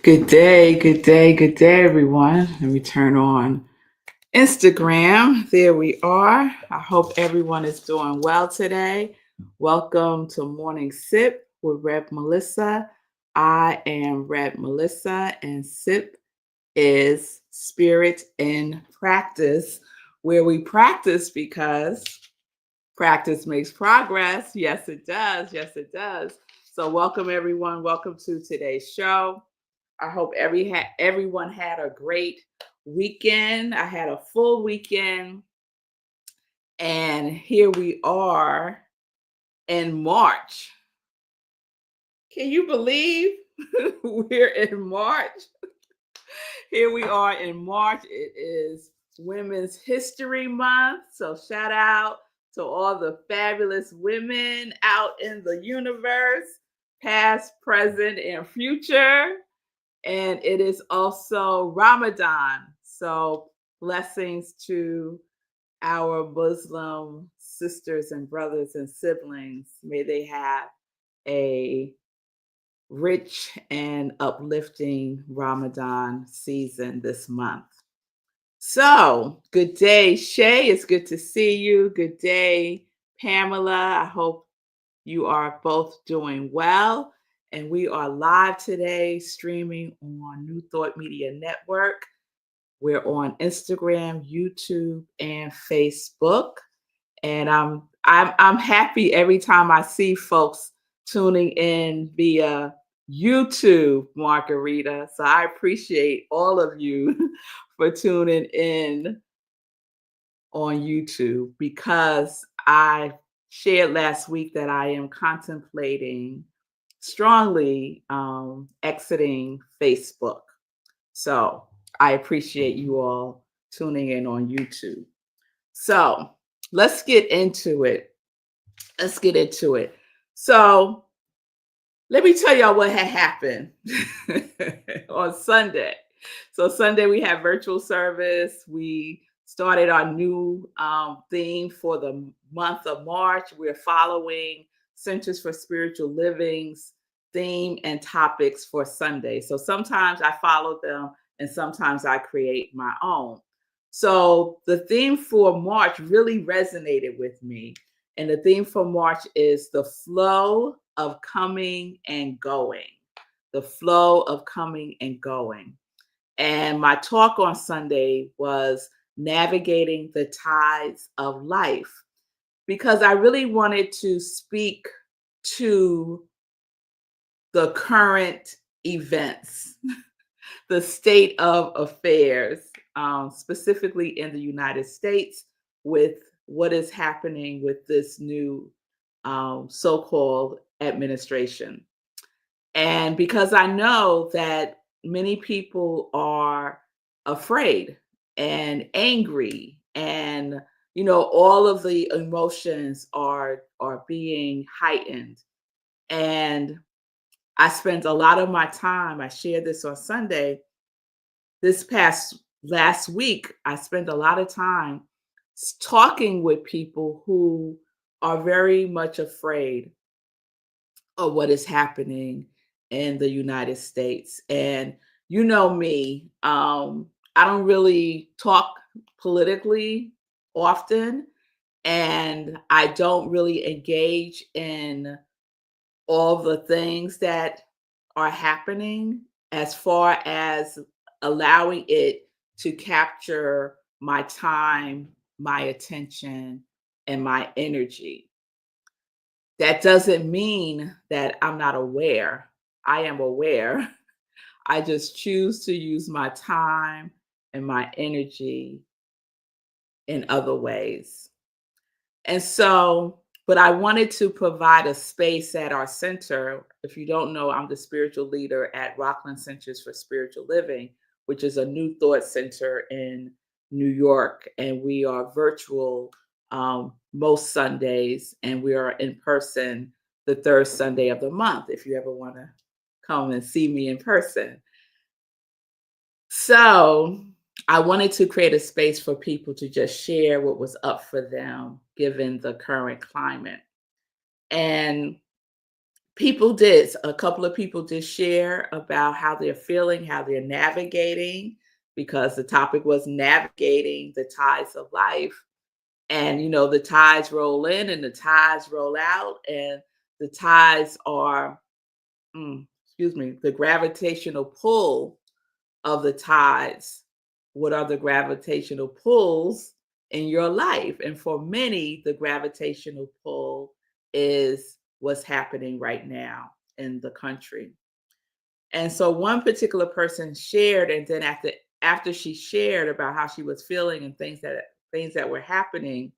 Good day, good day, good day, everyone. Let me turn on Instagram. There we are. I hope everyone is doing well today. Welcome to Morning Sip with Rev Melissa. I am Rev Melissa, and Sip is Spirit in Practice, where we practice because practice makes progress. Yes, it does. Yes, it does. So, welcome, everyone. Welcome to today's show. I hope everyone had a great weekend. I had a full weekend, and here we are in March. Can you believe we're in March? Here we are in March. It is Women's History Month. So, shout out to all the fabulous women out in the universe, past, present, and future. And it is also Ramadan. So, blessings to our Muslim sisters and brothers and siblings. May they have a rich and uplifting Ramadan season this month. So, good day, Shay. It's good to see you. Good day, Pamela. I hope you are both doing well. And we are live today, streaming on New Thought Media Network. We're on Instagram, YouTube, and Facebook. And I'm happy every time I see folks tuning in via YouTube, Margarita. So I appreciate all of you for tuning in on YouTube, because I shared last week that I am contemplating strongly exiting Facebook. So I appreciate you all tuning in on YouTube. So let's get into it. So let me tell y'all what had happened on Sunday. So Sunday we had virtual service. We started our new theme for the month of March. We're following Centers for Spiritual Living's theme and topics for Sunday. So sometimes I follow them and sometimes I create my own. So the theme for March really resonated with me. And the theme for March is the flow of coming and going. The flow of coming and going. And my talk on Sunday was navigating the tides of life, because I really wanted to speak to the current events, the state of affairs, specifically in the United States, with what is happening with this new so-called administration. And because I know that many people are afraid and angry, and all of the emotions are being heightened. And I spent a lot of my time, I shared this on Sunday, this past last week, I spent a lot of time talking with people who are very much afraid of what is happening in the United States. And you know me, I don't really talk politically often, and I don't really engage in all the things that are happening, as far as allowing it to capture my time, my attention, and my energy. That doesn't mean that I'm not aware. I am aware. I just choose to use my time and my energy in other ways. And so, but I wanted to provide a space at our center. If you don't know, I'm the spiritual leader at Rockland Centers for Spiritual Living, which is a new thought center in New York. And we are virtual most Sundays, and we are in person the third Sunday of the month, if you ever want to come and see me in person. So I wanted to create a space for people to just share what was up for them given the current climate. And A couple of people did share about how they're feeling, how they're navigating, because the topic was navigating the tides of life. And, the tides roll in and the tides roll out, and the tides are, the gravitational pull of the tides. What are the gravitational pulls in your life? And for many, the gravitational pull is what's happening right now in the country. And so one particular person shared, and then after she shared about how she was feeling and things that were happening,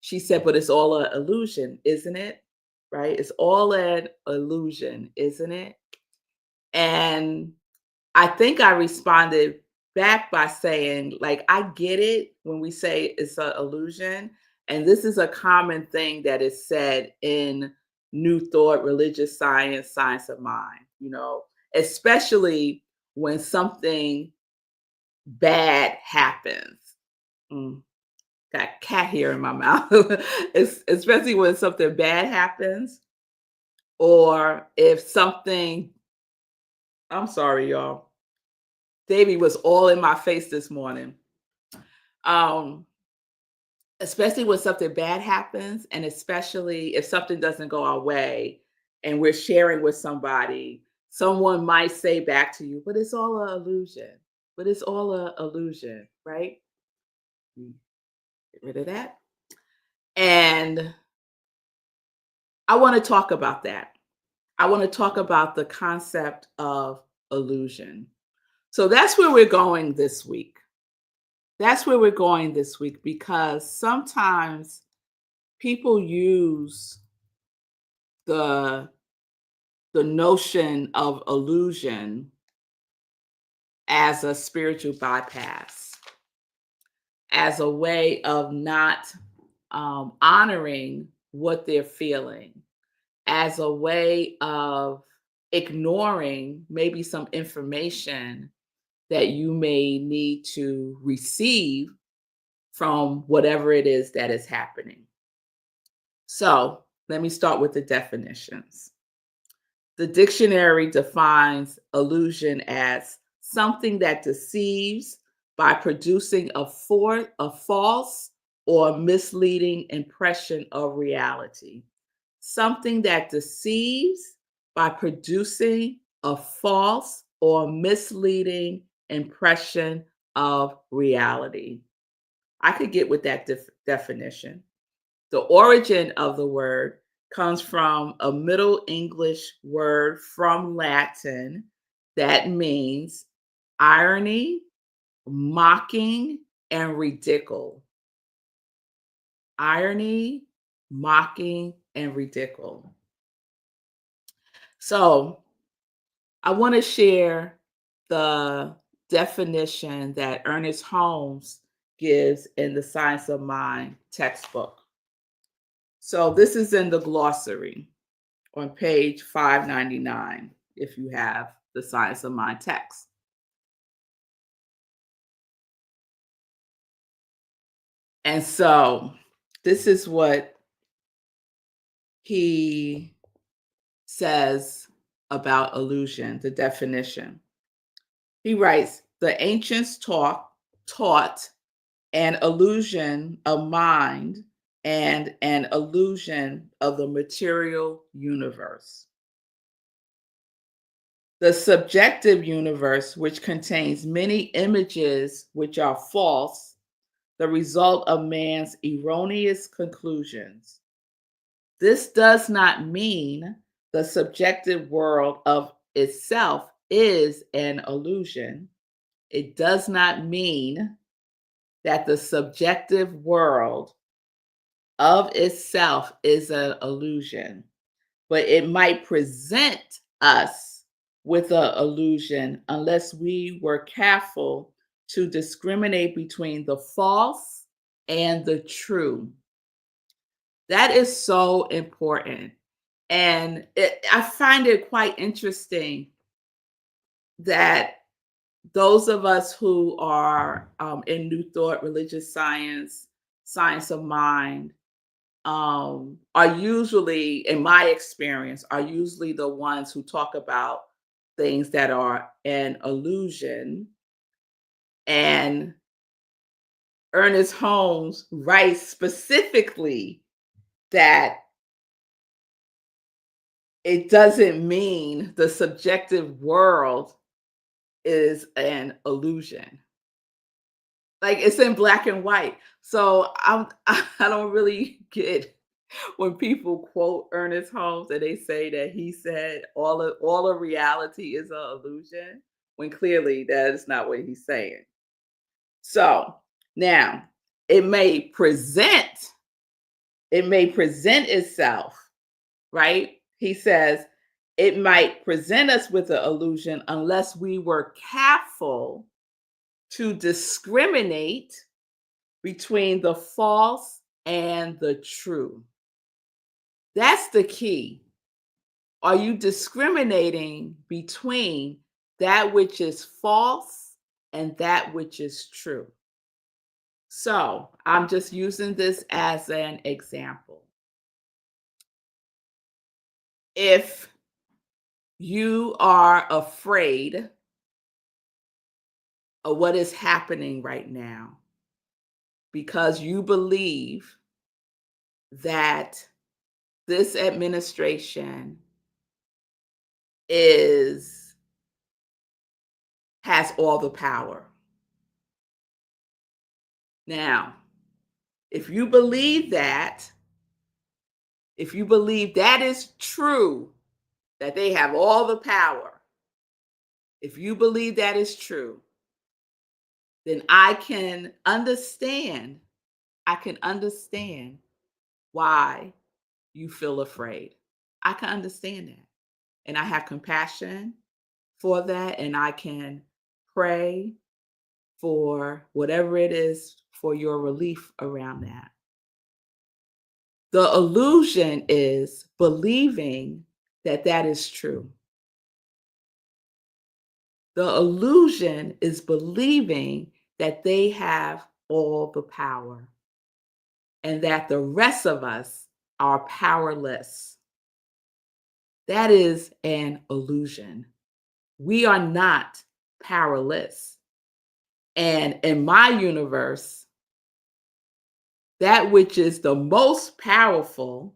she said, "But it's all an illusion, isn't it? Right? It's all an illusion, isn't it?" And I think I responded back by saying, like, I get it when we say it's an illusion. And this is a common thing that is said in New Thought, religious science, science of mind, especially when something bad happens. Mm, got cat hair in my mouth. Especially when something bad happens, or if something, I'm sorry, y'all. Davy was all in my face this morning. Um, Especially when something bad happens, and especially if something doesn't go our way and we're sharing with somebody, someone might say back to you, "But it's all an illusion. But it's all an illusion," right? Get rid of that. And I want to talk about that. I want to talk about the concept of illusion. So that's where we're going this week. That's where we're going this week, because sometimes people use the the notion of illusion as a spiritual bypass, as a way of not honoring what they're feeling, as a way of ignoring maybe some information that you may need to receive from whatever it is that is happening. So let me start with the definitions. The dictionary defines illusion as something that deceives by producing a false or misleading impression of reality. Something that deceives by producing a false or misleading impression of reality. I could get with that definition. The origin of the word comes from a Middle English word from Latin that means irony, mocking, and ridicule. Irony, mocking, and ridicule. So I want to share the definition that Ernest Holmes gives in the Science of Mind textbook. So this is in the glossary on page 599, if you have the Science of Mind text. And so this is what he says about illusion, the definition. He writes, the ancients taught an illusion of mind and an illusion of the material universe. The subjective universe, which contains many images which are false, the result of man's erroneous conclusions. This does not mean the subjective world of itself is an illusion. It does not mean that the subjective world of itself is an illusion, but it might present us with an illusion unless we were careful to discriminate between the false and the true. That is so important. And I find it quite interesting that those of us who are in New Thought, religious science, science of mind, are usually, in my experience, are usually the ones who talk about things that are an illusion. And Ernest Holmes writes specifically that it doesn't mean the subjective world is an illusion. Like, it's in black and white. So I don't really get when people quote Ernest Holmes and they say that he said all of reality is an illusion, when clearly that is not what he's saying. So now it may present, it may present itself, right? He says it might present us with an illusion unless we were careful to discriminate between the false and the true. That's the key. Are you discriminating between that which is false and that which is true? So I'm just using this as an example. If you are afraid of what is happening right now because you believe that this administration is has all the power. Now, if you believe that, if you believe that is true, that they have all the power, if you believe that is true, then I can understand why you feel afraid. I can understand that. And I have compassion for that. And I can pray for whatever it is for your relief around that. The illusion is believing that that is true. The illusion is believing that they have all the power and that the rest of us are powerless. That is an illusion. We are not powerless. And in my universe, that which is the most powerful,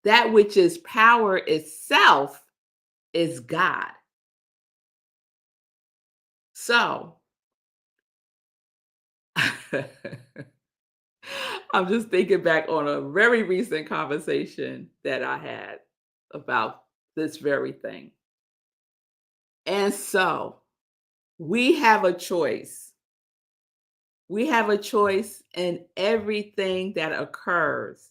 that which is power itself, is God. So, I'm just thinking back on a very recent conversation that I had about this very thing. And so, we have a choice. We have a choice in everything that occurs,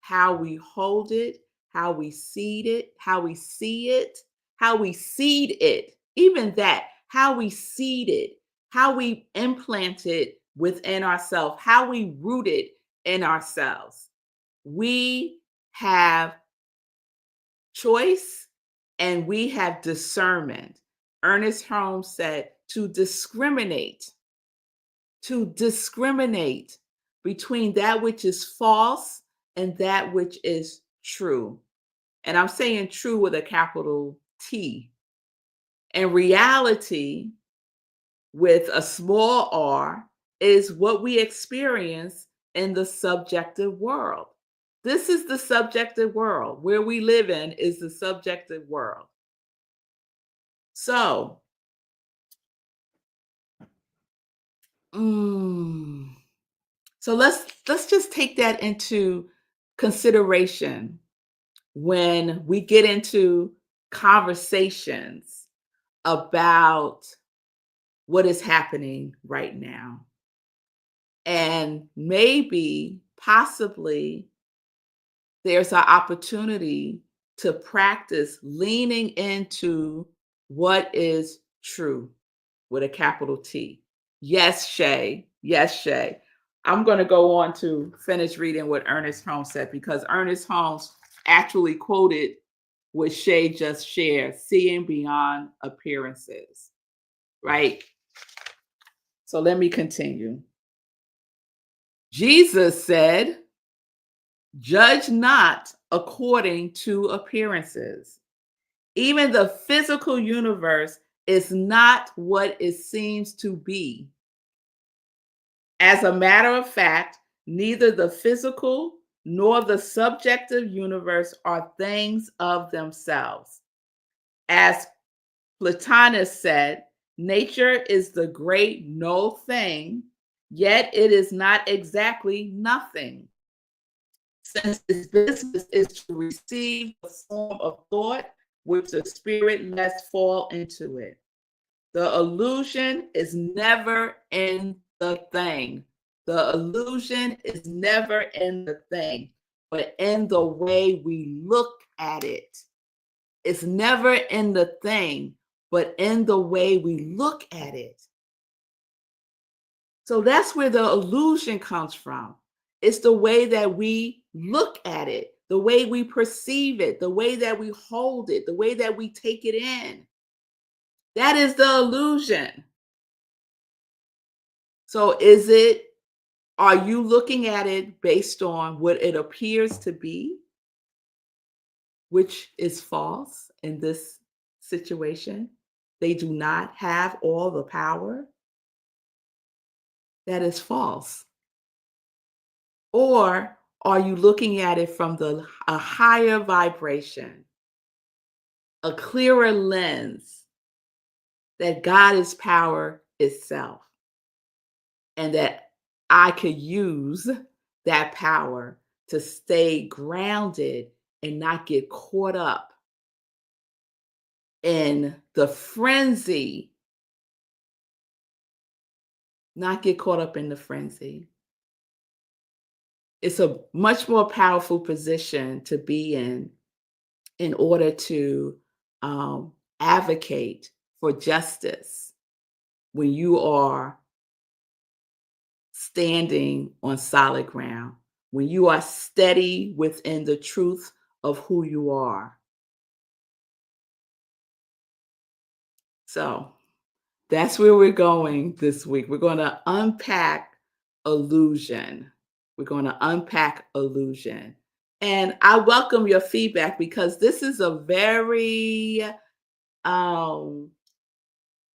how we hold it, how we seed it, how we see it, how we seed it, even that, how we seed it, how we implant it within ourselves, how we root it in ourselves. We have choice and we have discernment. Ernest Holmes said to discriminate between that which is false and that which is true. And I'm saying true with a capital T. And reality with a small r is what we experience in the subjective world. This is the subjective world. Where we live in is the subjective world. So, mm, so let's just take that into consideration when we get into conversations about what is happening right now. And maybe, possibly, there's an opportunity to practice leaning into what is true with a capital T. Yes, Shay. Yes, Shay. I'm going to go on to finish reading what Ernest Holmes said because Ernest Holmes actually quoted what Shay just shared, seeing beyond appearances, right? So let me continue. Jesus said, Judge not according to appearances. Even the physical universe is not what it seems to be. As a matter of fact, neither the physical nor the subjective universe are things of themselves. As Plotinus said, nature is the great no thing, yet it is not exactly nothing, since its business is to receive the form of thought which the spirit lets fall into it. The illusion is never in the thing. The illusion is never in the thing, but in the way we look at it. It's never in the thing, but in the way we look at it. So that's where the illusion comes from. It's the way that we look at it, the way we perceive it, the way that we hold it, the way that we take it in. That is the illusion. So are you looking at it based on what it appears to be, which is false in this situation? They do not have all the power. That is false. Or are you looking at it from a higher vibration, a clearer lens that God is power itself and that I could use that power to stay grounded and not get caught up in the frenzy, not get caught up in the frenzy. It's a much more powerful position to be in order to advocate for justice when you are standing on solid ground, when you are steady within the truth of who you are. So that's where we're going this week. We're going to unpack illusion. We're going to unpack illusion. And I welcome your feedback because this is a very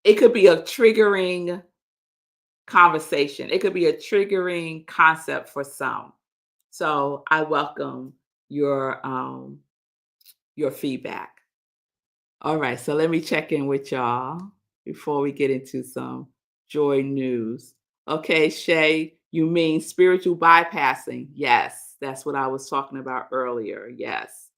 it could be a triggering conversation. It could be a triggering concept for some. So I welcome your feedback. All right, so let me check in with y'all before we get into some joy news. Okay, Shay, you mean spiritual bypassing? Yes, that's what I was talking about earlier. Yes.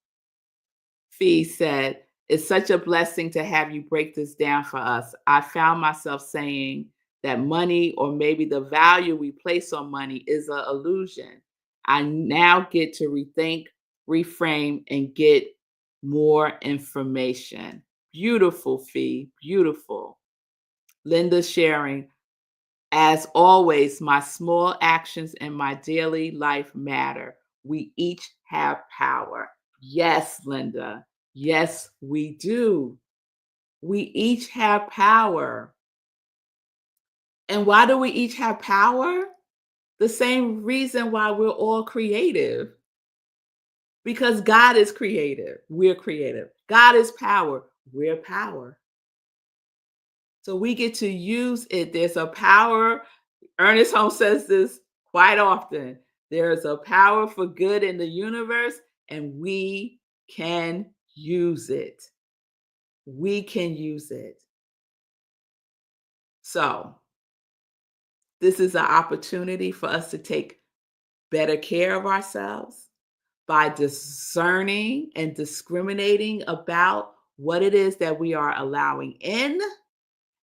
Fee said, it's such a blessing to have you break this down for us. I found myself saying that money, or maybe the value we place on money, is an illusion. I now get to rethink, reframe, and get more information. Beautiful, Fee. Beautiful. Linda sharing, as always, my small actions in my daily life matter. We each have power. Yes, Linda. Yes, we do. We each have power. And why do we each have power? The same reason why we're all creative. Because God is creative. We're creative. God is power. We're power. So we get to use it. There's a power. Ernest Holmes says this quite often. There's a power for good in the universe, and we can use it. We can use it. So, this is an opportunity for us to take better care of ourselves by discerning and discriminating about what it is that we are allowing in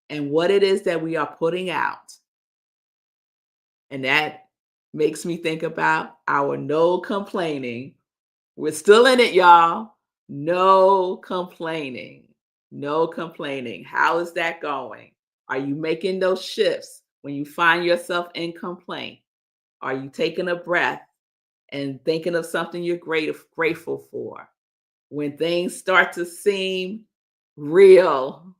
and what it is that we are putting out. And that makes me think about our no complaining. We're still in it, y'all. No complaining. No complaining. How is that going? Are you making those shifts when you find yourself in complaint? Are you taking a breath and thinking of something you're grateful for? When things start to seem real,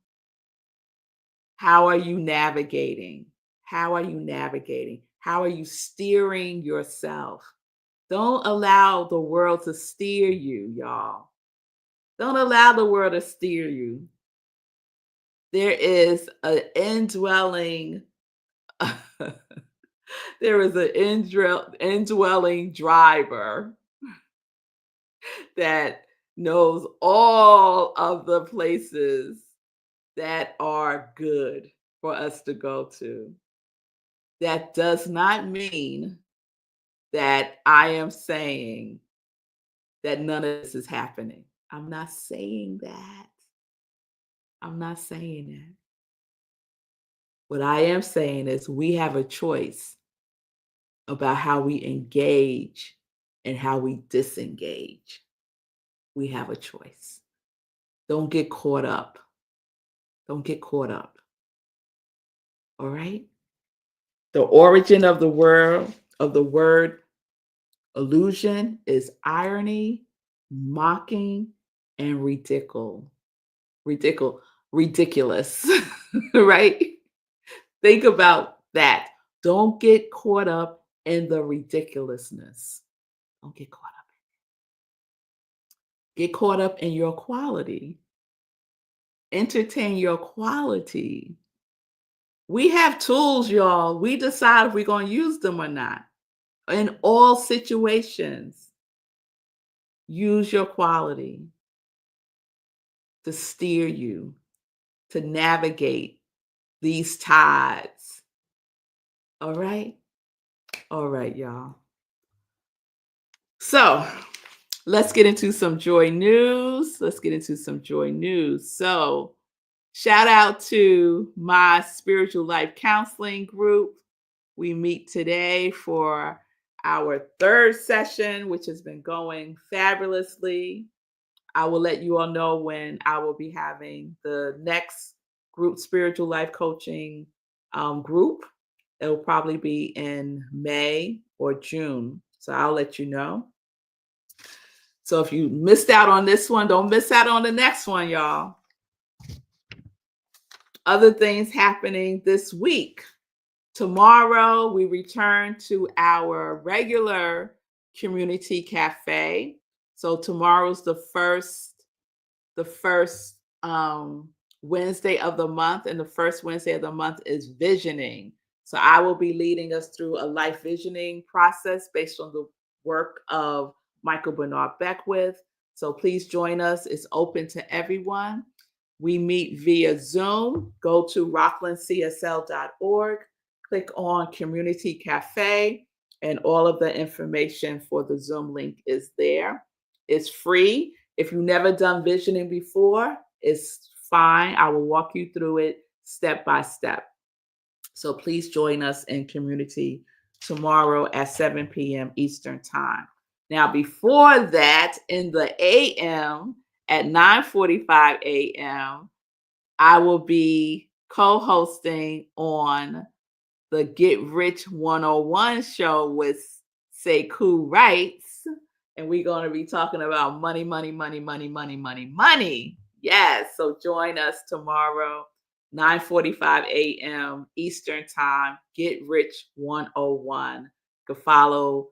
how are you navigating? How are you navigating? How are you steering yourself? Don't allow the world to steer you, y'all. Don't allow the world to steer you. There is an indwelling there is an indwelling driver that knows all of the places that are good for us to go to. That does not mean that I am saying that none of this is happening. I'm not saying that. I'm not saying that. What I am saying is we have a choice about how we engage and how we disengage. We have a choice. Don't get caught up. Don't get caught up. All right? The origin of the word illusion is irony, mocking, and ridiculous, right? Think about that. Don't get caught up in the ridiculousness. Don't get caught up. Get caught up in your quality. Entertain your quality. We have tools, y'all. We decide if we're going to use them or not. In all situations, use your quality to steer you, to navigate these tides. All right? All right, y'all. So let's get into some joy news. So, shout out to my spiritual life counseling group. We meet today for our third session, which has been going fabulously. I will let you all know when I will be having the next group spiritual life coaching group. It will probably be in May or June. So I'll let you know. So if you missed out on this one, don't miss out on the next one, y'all. Other things happening this week. Tomorrow, we return to our regular community cafe. So tomorrow's the first Wednesday of the month, and the first Wednesday of the month is visioning. So I will be leading us through a life visioning process based on the work of Michael Bernard Beckwith. So please join us. It's open to everyone. We meet via Zoom. Go to rocklandcsl.org, click on Community Cafe, and all of the information for the Zoom link is there. It's free. If you've never done visioning before, it's fine. I will walk you through it step by step. So please join us in community tomorrow at 7 p.m. Eastern Time. Now, before that, in the AM at 9:45 a.m., I will be co-hosting on the Get Rich 101 show with Sekou Wrights. And we're going to be talking about money, money, money, money, money, money, money. Yes. So join us tomorrow, 9:45 a.m. Eastern Time, Get Rich 101. You can follow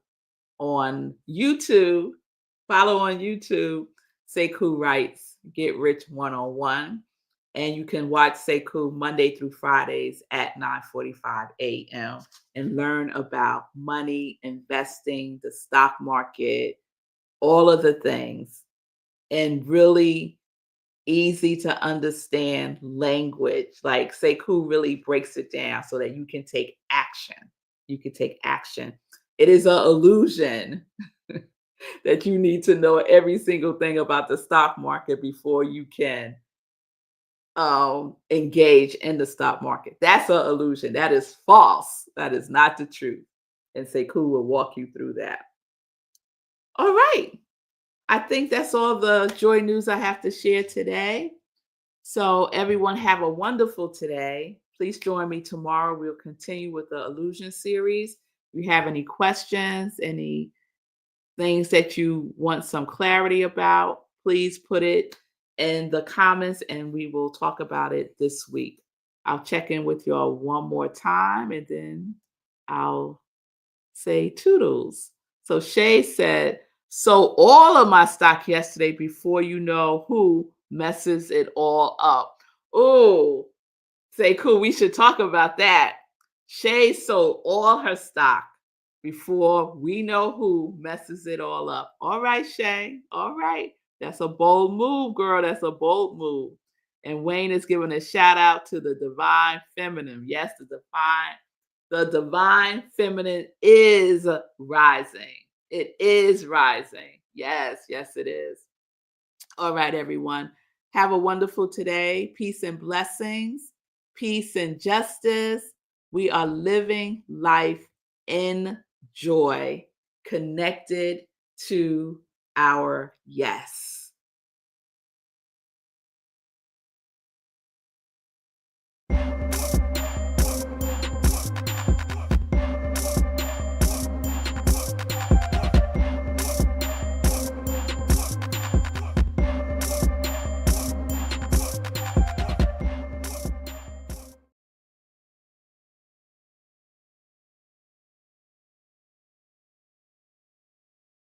on YouTube. Sekou Wrights, Get Rich 101. And you can watch Sekou Monday through Fridays at 9:45 a.m. and learn about money, investing, the stock market, all of the things, and really easy to understand language. Like Sekou really breaks it down so that you can take action. It is an illusion that you need to know every single thing about the stock market before you can engage in the stock market. That's an illusion. That is false. That is not the truth. And Sekou will walk you through that. All right. I think that's all the joy news I have to share today. So everyone have a wonderful today. Please join me tomorrow. We'll continue with the illusion series. If you have any questions, any things that you want some clarity about, please put it in the comments and we will talk about it this week. I'll check in with y'all one more time and then I'll say toodles. So Shay said, so all of my stock yesterday before you know who messes it all up. Oh, say cool. We should talk about that. Shay sold all her stock before we know who messes it all up. All right, Shay. All right. That's a bold move, girl. That's a bold move. And Wayne is giving a shout out to the divine feminine. Yes, the divine feminine is rising. It is rising. Yes, yes, it is. All right, everyone. Have a wonderful today. Peace and blessings, peace and justice. We are living life in joy, connected to our yes.